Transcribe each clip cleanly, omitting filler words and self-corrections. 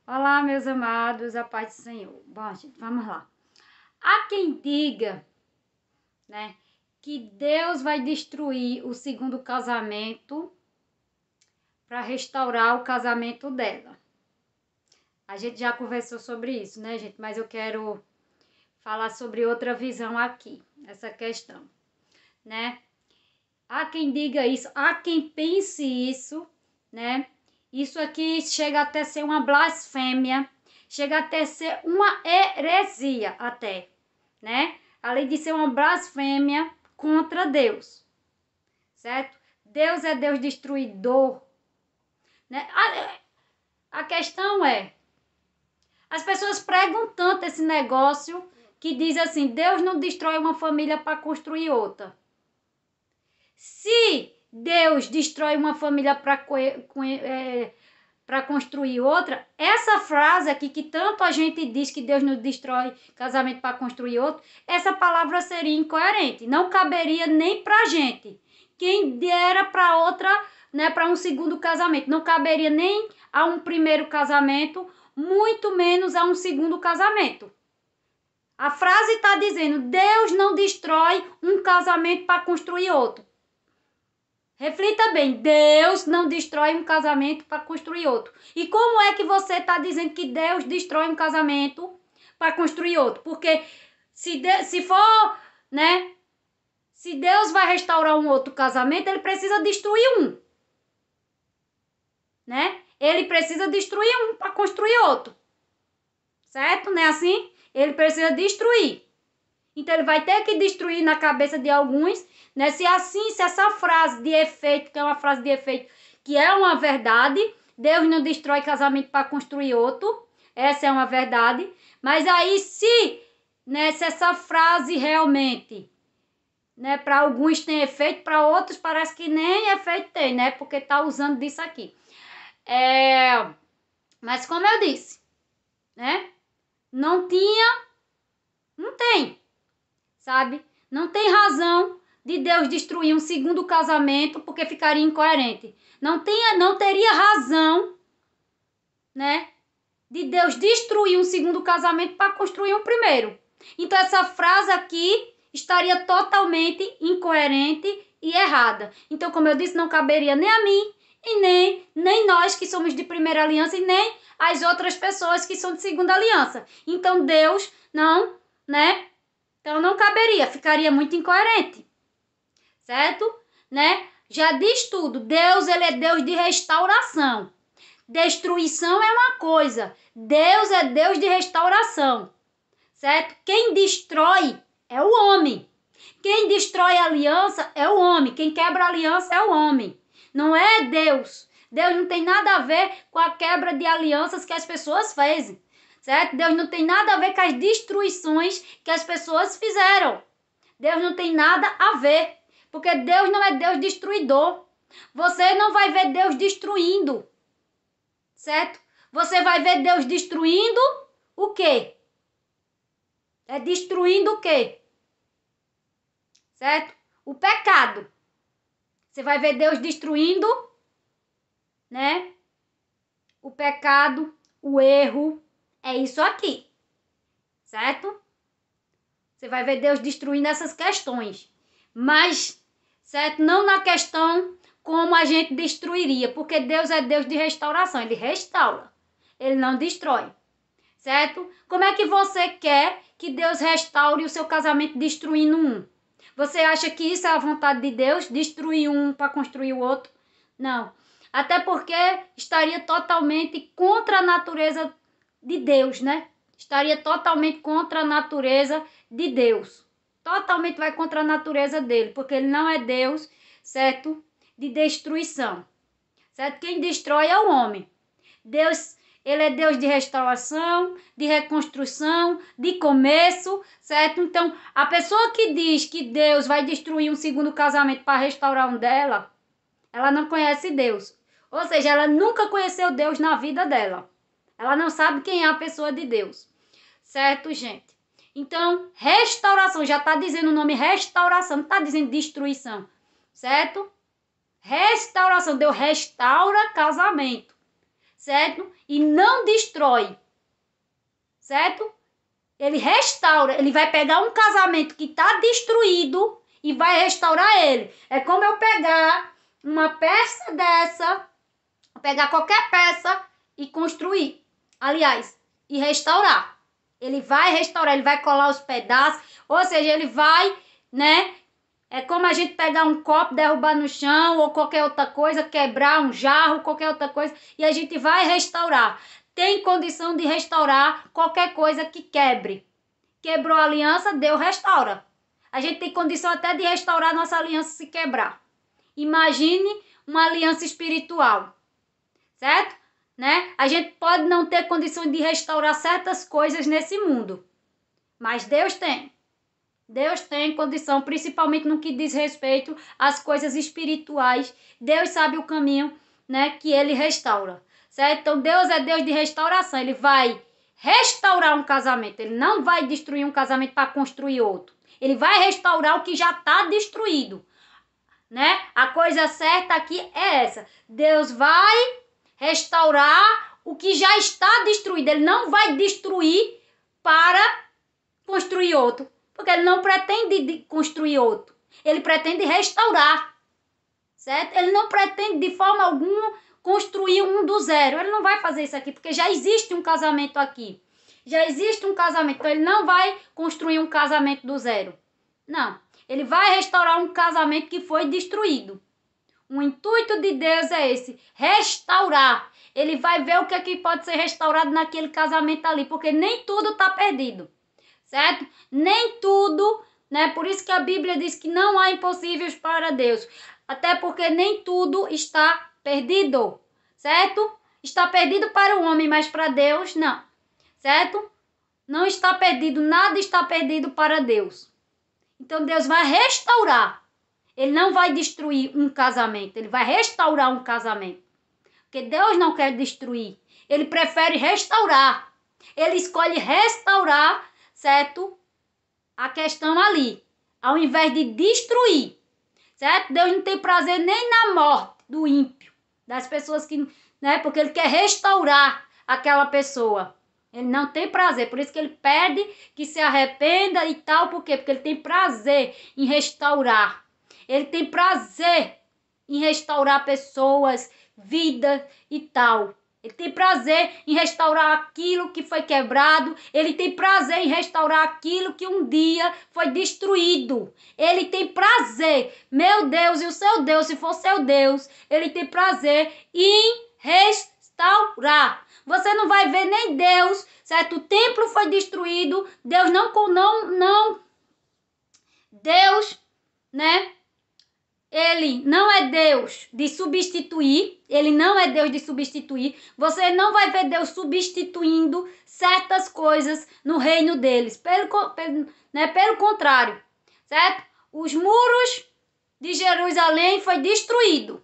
Olá, meus amados, a paz do Senhor. Bom, gente, vamos lá. Há quem diga, né, que Deus vai destruir o segundo casamento para restaurar o casamento dela. A gente já conversou sobre isso, né, gente? Mas eu quero falar sobre outra visão aqui, essa questão, né? Há quem diga isso, há quem pense isso, né? Isso aqui chega até ser uma blasfêmia, chega até ser uma heresia até, né? Além de ser uma blasfêmia contra Deus, certo? Deus é Deus destruidor, né? A questão é, as pessoas pregam tanto esse negócio que diz assim, Deus não destrói uma família para construir outra. Se Deus destrói uma família para construir outra, essa frase aqui que tanto a gente diz que Deus não destrói casamento para construir outro, essa palavra seria incoerente, não caberia nem para gente. Quem dera para outra, né, para um segundo casamento, não caberia nem a um primeiro casamento, muito menos a um segundo casamento. A frase está dizendo, Deus não destrói um casamento para construir outro. Reflita bem, Deus não destrói um casamento para construir outro. E como é que você está dizendo que Deus destrói um casamento para construir outro? Porque se for, né? Se Deus vai restaurar um outro casamento, ele precisa destruir um, né? Ele precisa destruir um para construir outro. Certo? Não é assim? Ele precisa destruir. Então ele vai ter que destruir na cabeça de alguns, né? Se essa frase de efeito, que é uma frase de efeito, que é uma verdade, Deus não destrói casamento para construir outro, essa é uma verdade, mas aí se essa frase realmente, né, para alguns tem efeito, para outros parece que nem efeito tem, né? Porque tá usando disso aqui. Mas como eu disse, né? Não tem. Sabe? Não tem razão de Deus destruir um segundo casamento porque ficaria incoerente. Não teria razão, né, de Deus destruir um segundo casamento para construir um primeiro. Então essa frase aqui estaria totalmente incoerente e errada. Então, como eu disse, não caberia nem a mim e nem nós que somos de primeira aliança e nem as outras pessoas que são de segunda aliança. Então Deus não, né? Então não caberia, ficaria muito incoerente, certo? Né? Já diz tudo, Deus ele é Deus de restauração. Destruição é uma coisa, Deus é Deus de restauração, certo? Quem destrói é o homem. Quem destrói a aliança é o homem, quem quebra a aliança é o homem, não é Deus. Deus não tem nada a ver com a quebra de alianças que as pessoas fazem. Certo? Deus não tem nada a ver com as destruições que as pessoas fizeram. Deus não tem nada a ver. Porque Deus não é Deus destruidor. Você não vai ver Deus destruindo. Certo? Você vai ver Deus destruindo o quê? É destruindo o quê? Certo? O pecado. Você vai ver Deus destruindo, né? O pecado, o erro. É isso aqui, certo? Você vai ver Deus destruindo essas questões, mas, certo? Não na questão como a gente destruiria, porque Deus é Deus de restauração, ele restaura, ele não destrói, certo? Como é que você quer que Deus restaure o seu casamento destruindo um? Você acha que isso é a vontade de Deus, destruir um para construir o outro? Não, até porque estaria totalmente contra a natureza de Deus, né? Estaria totalmente contra a natureza de Deus. Totalmente vai contra a natureza dele, porque ele não é Deus, certo? De destruição. Certo? Quem destrói é o homem. Deus, ele é Deus de restauração, de reconstrução, de começo, certo? Então, a pessoa que diz que Deus vai destruir um segundo casamento para restaurar um dela, ela não conhece Deus. Ou seja, ela nunca conheceu Deus na vida dela. Ela não sabe quem é a pessoa de Deus. Certo, gente? Então, restauração. Já está dizendo o nome restauração. Não está dizendo destruição. Certo? Restauração. Deus restaura casamento. certo? E não destrói, certo? Ele restaura, ele vai pegar um casamento que está destruído e vai restaurar ele. É como eu pegar uma peça dessa, pegar qualquer peça e construir. Aliás, e restaurar. Ele vai restaurar, ele vai colar os pedaços, ou seja, ele vai, né? É como a gente pegar um copo, derrubar no chão ou qualquer outra coisa, quebrar um jarro, qualquer outra coisa, e a gente vai restaurar. Tem condição de restaurar qualquer coisa que quebre. Quebrou a aliança, Deus restaura. A gente tem condição até de restaurar nossa aliança se quebrar. Imagine uma aliança espiritual, certo? Né? A gente pode não ter condição de restaurar certas coisas nesse mundo, mas Deus tem. Deus tem condição, principalmente no que diz respeito às coisas espirituais. Deus sabe o caminho, né, que ele restaura, certo? Então Deus é Deus de restauração. Ele vai restaurar um casamento. Ele não vai destruir um casamento para construir outro. Ele vai restaurar o que já está destruído, né? A coisa certa aqui é essa. Deus vai restaurar o que já está destruído. Ele não vai destruir para construir outro. Porque ele não pretende construir outro. Ele pretende restaurar. Certo? Ele não pretende de forma alguma construir um do zero. Ele não vai fazer isso aqui, porque já existe um casamento aqui. Já existe um casamento. Então ele não vai construir um casamento do zero. Não. Ele vai restaurar um casamento que foi destruído. O intuito de Deus é esse. Restaurar. Ele vai ver o que é que pode ser restaurado naquele casamento ali. Porque nem tudo está perdido. Certo? Nem tudo, né? Por isso que a Bíblia diz que não há impossíveis para Deus. Até porque nem tudo está perdido, certo? Está perdido para o homem, mas para Deus não, certo? Não está perdido, nada está perdido para Deus. Então Deus vai restaurar. Ele não vai destruir um casamento, ele vai restaurar um casamento. Porque Deus não quer destruir, ele prefere restaurar. Ele escolhe restaurar, certo? A questão ali, ao invés de destruir, certo? Deus não tem prazer nem na morte do ímpio, das pessoas que, né? Porque ele quer restaurar aquela pessoa. Ele não tem prazer, por isso que ele pede que se arrependa e tal, por quê? Porque ele tem prazer em restaurar. Ele tem prazer em restaurar pessoas, vidas e tal. Ele tem prazer em restaurar aquilo que foi quebrado. Ele tem prazer em restaurar aquilo que um dia foi destruído. Ele tem prazer. Meu Deus e o seu Deus, se for seu Deus, ele tem prazer em restaurar. Você não vai ver nem Deus, certo? O templo foi destruído. Deus Deus, né? Ele não é Deus de substituir. Ele não é Deus de substituir. Você não vai ver Deus substituindo certas coisas no reino deles. Pelo contrário, certo? Os muros de Jerusalém foi destruído.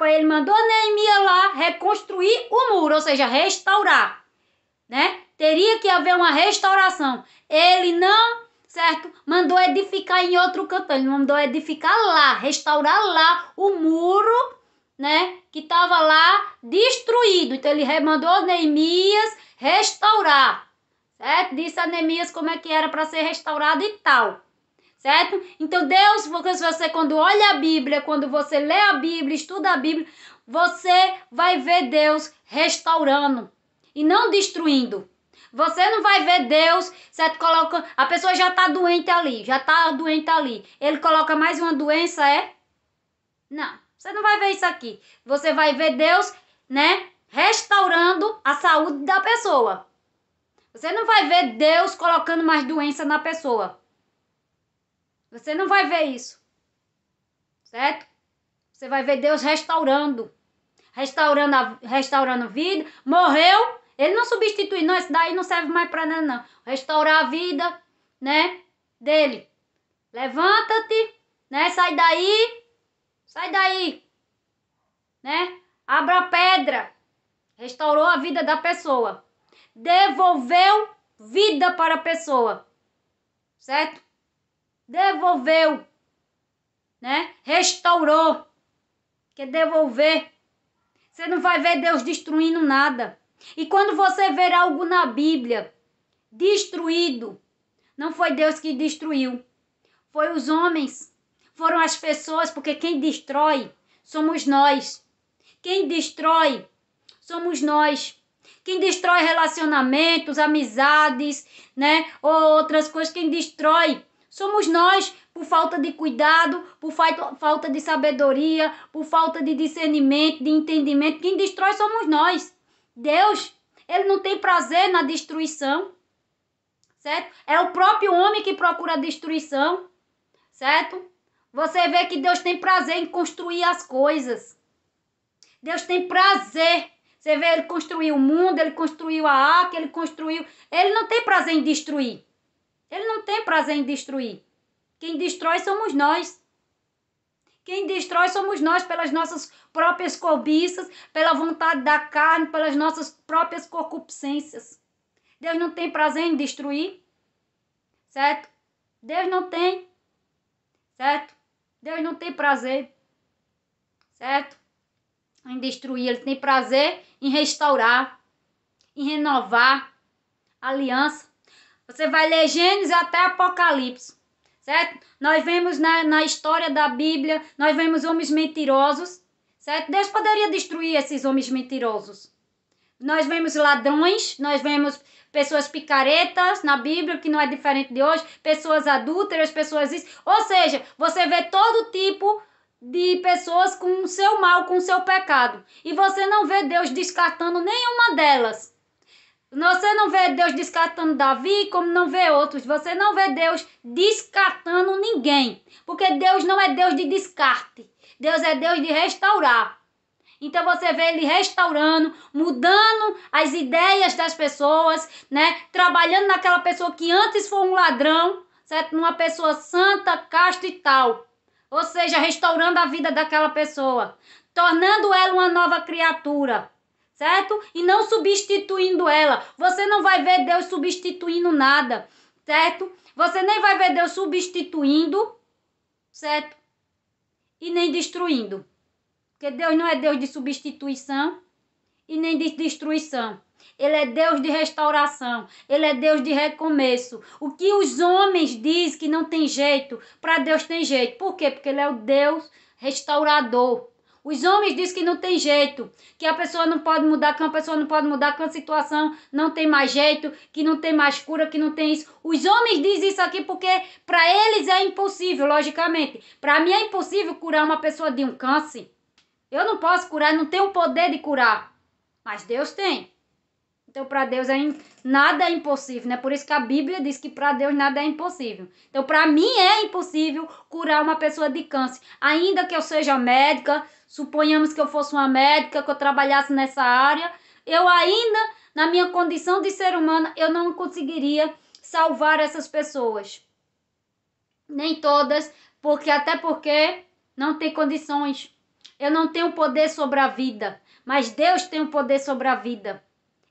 Ele mandou Neemias lá reconstruir o muro, ou seja, restaurar, né? Teria que haver uma restauração. Ele não, certo? Mandou edificar em outro canto. Ele mandou edificar lá, restaurar lá o muro, né? Que estava lá destruído. Então ele mandou Neemias restaurar, certo? Disse a Neemias como é que era para ser restaurado e tal. Certo? Então Deus, você quando olha a Bíblia, quando você lê a Bíblia, estuda a Bíblia, você vai ver Deus restaurando e não destruindo. Você não vai ver Deus, certo? A pessoa já está doente ali, Ele coloca mais uma doença, é? Não, você não vai ver isso aqui. Você vai ver Deus, né, restaurando a saúde da pessoa. Você não vai ver Deus colocando mais doença na pessoa. Você não vai ver isso, certo? Você vai ver Deus restaurando vida. Morreu, ele não substitui, não, esse daí não serve mais para nada, não. Restaurar a vida, né, dele. Levanta-te, né, sai daí, né, abra a pedra. Restaurou a vida da pessoa. Devolveu vida para a pessoa, certo? Devolveu, né? Restaurou. Quer devolver, Você não vai ver Deus destruindo nada. E quando você ver algo na Bíblia destruído, não foi Deus que destruiu. Foi os homens. Foram as pessoas, porque quem destrói somos nós. Quem destrói somos nós. Quem destrói relacionamentos, amizades, né? Ou outras coisas, quem destrói somos nós, por falta de cuidado, por falta de sabedoria, por falta de discernimento, de entendimento. Quem destrói somos nós. Deus, ele não tem prazer na destruição, certo? É o próprio homem que procura a destruição, certo? Você vê que Deus tem prazer em construir as coisas. Deus tem prazer. Você vê, ele construiu o mundo, ele construiu a arca, ele construiu... Ele não tem prazer em destruir. Ele não tem prazer em destruir. Quem destrói somos nós. Quem destrói somos nós pelas nossas próprias cobiças, pela vontade da carne, pelas nossas próprias concupiscências. Deus não tem prazer em destruir, certo? Deus não tem, certo? Deus não tem prazer, certo? Em destruir. Ele tem prazer em restaurar, em renovar a aliança. Você vai ler Gênesis até Apocalipse, certo? Nós vemos na história da Bíblia, nós vemos homens mentirosos, certo? Deus poderia destruir esses homens mentirosos. Nós vemos ladrões, nós vemos pessoas picaretas na Bíblia, que não é diferente de hoje, pessoas adúlteras, pessoas isso. Ou seja, você vê todo tipo de pessoas com o seu mal, com o seu pecado. E você não vê Deus descartando nenhuma delas. Você não vê Deus descartando Davi, como não vê outros. Você não vê Deus descartando ninguém. Porque Deus não é Deus de descarte. Deus é Deus de restaurar. Então você vê ele restaurando, mudando as ideias das pessoas, né? Trabalhando naquela pessoa que antes foi um ladrão, certo? Numa pessoa santa, casta e tal. Ou seja, restaurando a vida daquela pessoa. Tornando ela uma nova criatura. Certo? E não substituindo ela. Você não vai ver Deus substituindo nada, certo? Você nem vai ver Deus substituindo, certo? E nem destruindo. Porque Deus não é Deus de substituição e nem de destruição. Ele é Deus de restauração. Ele é Deus de recomeço. O que os homens dizem que não tem jeito, para Deus tem jeito. Por quê? Porque ele é o Deus restaurador. Os homens dizem que não tem jeito, que a pessoa não pode mudar, que uma pessoa não pode mudar, que uma situação não tem mais jeito, que não tem mais cura, que não tem isso. Os homens dizem isso aqui porque para eles é impossível, logicamente. Para mim é impossível curar uma pessoa de um câncer. Eu não posso curar, não tenho o poder de curar. Mas Deus tem. Então para Deus nada é impossível, né? Por isso que a Bíblia diz que para Deus nada é impossível. Então para mim é impossível curar uma pessoa de câncer. Ainda que eu seja médica, suponhamos que eu fosse uma médica, que eu trabalhasse nessa área, eu ainda, na minha condição de ser humana, eu não conseguiria salvar essas pessoas. Nem todas, até porque não tem condições. Eu não tenho poder sobre a vida, mas Deus tem o poder sobre a vida.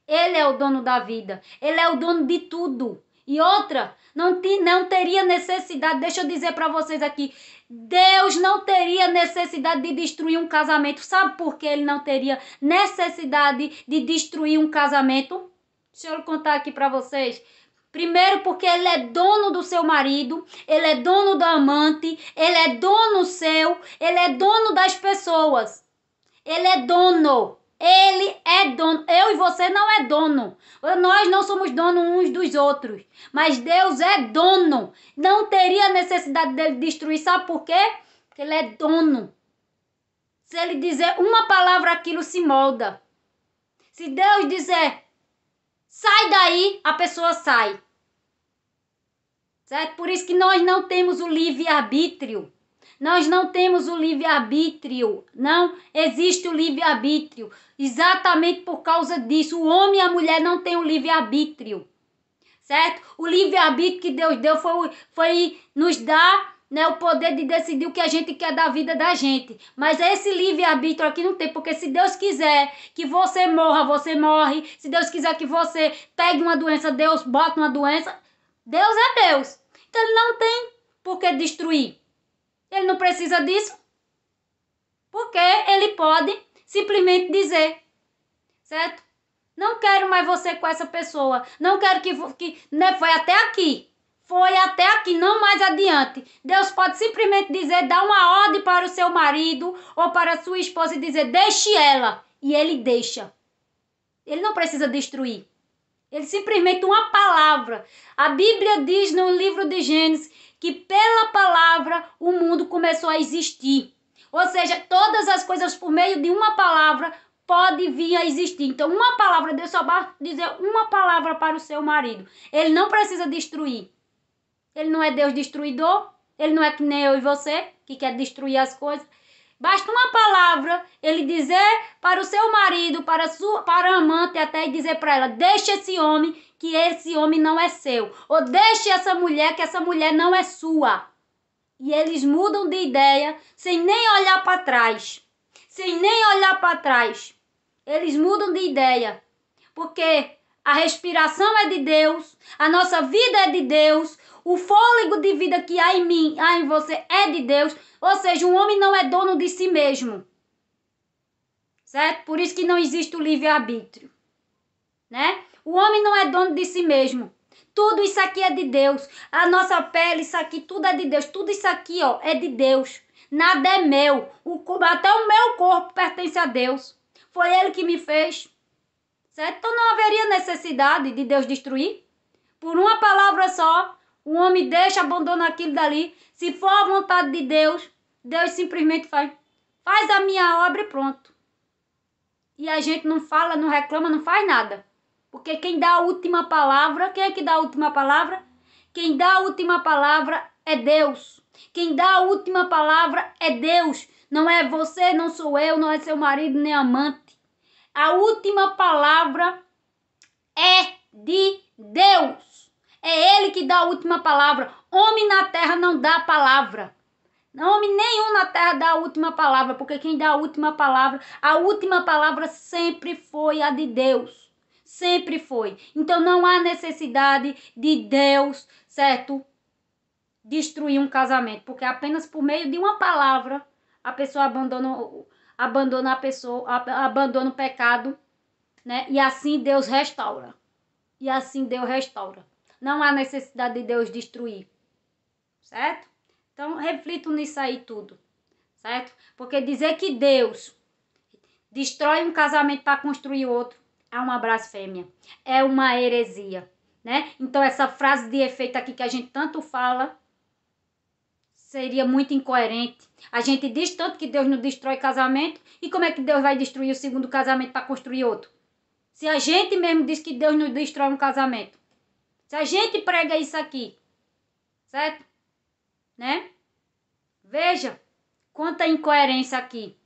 Ele é o dono da vida. Ele é o dono de tudo. E outra, não teria necessidade, deixa eu dizer para vocês aqui, Deus não teria necessidade de destruir um casamento. Sabe por que ele não teria necessidade de destruir um casamento? Deixa eu contar aqui para vocês. Primeiro porque ele é dono do seu marido, ele é dono do amante, ele é dono seu, ele é dono das pessoas. Ele é dono. Ele é dono. Eu e você não é dono. Nós não somos donos uns dos outros. Mas Deus é dono. Não teria necessidade dele destruir. Sabe por quê? Porque ele é dono. Se ele dizer uma palavra, aquilo se molda. Se Deus dizer, sai daí, a pessoa sai. Certo? Por isso que nós não temos o livre-arbítrio. Nós não temos o livre-arbítrio. Não existe o livre-arbítrio. Exatamente por causa disso. O homem e a mulher não têm o livre-arbítrio. Certo? O livre-arbítrio que Deus deu foi nos dar, né, o poder de decidir o que a gente quer da vida da gente. Mas esse livre-arbítrio aqui não tem. Porque se Deus quiser que você morra, você morre. Se Deus quiser que você pegue uma doença, Deus bota uma doença. Deus é Deus. Então ele não tem por que destruir. Ele não precisa disso. Porque ele pode simplesmente dizer, certo? Não quero mais você com essa pessoa. Não quero que né, foi até aqui. Foi até aqui, não mais adiante. Deus pode simplesmente dizer, dar uma ordem para o seu marido ou para a sua esposa e dizer, deixe ela. E ele deixa. Ele não precisa destruir. Ele simplesmente uma palavra. A Bíblia diz no livro de Gênesis que pela palavra o mundo começou a existir. Ou seja, todas as coisas por meio de uma palavra pode vir a existir. Então, uma palavra, Deus só basta dizer uma palavra para o seu marido. Ele não precisa destruir. Ele não é Deus destruidor. Ele não é que nem eu e você, que quer destruir as coisas. Basta uma palavra, ele dizer para o seu marido, para a amante até, e dizer para ela, deixe esse homem, que esse homem não é seu. Ou deixe essa mulher, que essa mulher não é sua. E eles mudam de ideia, sem nem olhar para trás. Sem nem olhar para trás. Eles mudam de ideia. Porque a respiração é de Deus, a nossa vida é de Deus, o fôlego de vida que há em mim, há em você, é de Deus. Ou seja, um homem não é dono de si mesmo. Certo? Por isso que não existe o livre-arbítrio. Né? O homem não é dono de si mesmo. Tudo isso aqui é de Deus. A nossa pele, isso aqui, tudo é de Deus. Tudo isso aqui, ó, é de Deus. Nada é meu. Até o meu corpo pertence a Deus. Foi Ele que me fez. Certo? Então não haveria necessidade de Deus destruir. Por uma palavra só, o homem deixa, abandona aquilo dali. Se for a vontade de Deus, Deus simplesmente faz a minha obra e pronto. E a gente não fala, não reclama, não faz nada. Porque quem dá a última palavra, quem é que dá a última palavra? Quem dá a última palavra é Deus. Quem dá a última palavra é Deus. Não é você, não sou eu, não é seu marido nem amante. A última palavra é de Deus. É Ele que dá a última palavra. Homem na terra não dá palavra. Homem nenhum na terra dá a última palavra, porque quem dá a última palavra sempre foi a de Deus. Sempre foi. Então não há necessidade de Deus, certo? Destruir um casamento, porque apenas por meio de uma palavra a pessoa abandona o pecado, né? E assim Deus restaura. E assim Deus restaura. Não há necessidade de Deus destruir. Certo? Então, reflito nisso aí tudo. Certo? Porque dizer que Deus destrói um casamento para construir outro é uma blasfêmia. É uma heresia. Né? Então, essa frase de efeito aqui que a gente tanto fala seria muito incoerente. A gente diz tanto que Deus não destrói casamento. E como é que Deus vai destruir o segundo casamento para construir outro? Se a gente mesmo diz que Deus não destrói um casamento. Se a gente prega isso aqui. Certo? Né? Veja quanta incoerência aqui.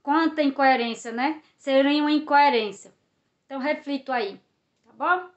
Quanta incoerência, né? Seria uma incoerência. Então, reflito aí, tá bom?